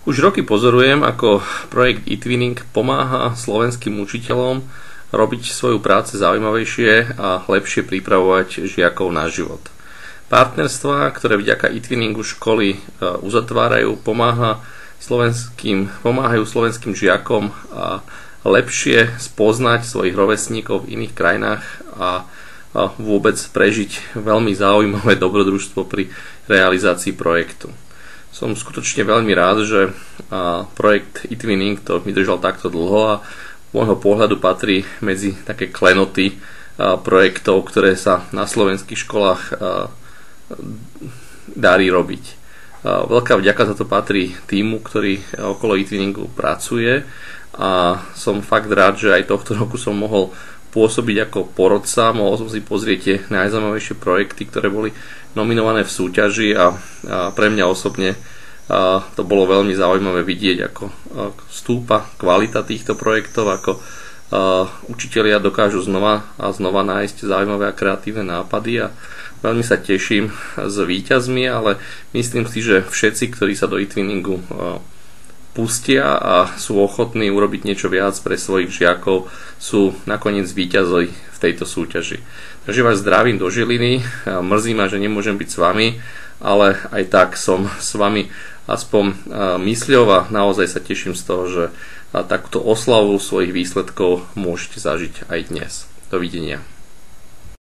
Už roky pozorujem, ako projekt eTwinning pomáha slovenským učiteľom robiť svoju prácu zaujímavejšie a lepšie pripravovať žiakov na život. Partnerstvá, ktoré vďaka eTwinningu školy uzatvárajú, pomáhajú slovenským žiakom lepšie spoznať svojich rovesníkov v iných krajinách a vôbec prežiť veľmi zaujímavé dobrodružstvo pri realizácii projektu. Som skutočne veľmi rád, že projekt eTwinning to mi držal takto dlho a z môjho pohľadu patrí medzi také klenoty projektov, ktoré sa na slovenských školách darí robiť. Veľká vďaka za to patrí týmu, ktorý okolo eTwinningu pracuje, a som fakt rád, že aj tohto roku som mohol pôsobiť ako porodca, mohol som si pozrieť tie najzaujímavejšie projekty, ktoré boli nominované v súťaži a pre mňa osobne to bolo veľmi zaujímavé vidieť, ako stúpa kvalita týchto projektov, ako učitelia dokážu znova a znova nájsť zaujímavé a kreatívne nápady, a veľmi sa teším s víťazmi, ale myslím si, že všetci, ktorí sa do eTwinningu pustia a sú ochotní urobiť niečo viac pre svojich žiakov, sú nakoniec víťazi v tejto súťaži. Takže vás zdravím do Žiliny, mrzí ma, že nemôžem byť s vami, ale aj tak som s vami aspoň mysľov a naozaj sa teším z toho, že takúto oslavu svojich výsledkov môžete zažiť aj dnes. Dovidenia.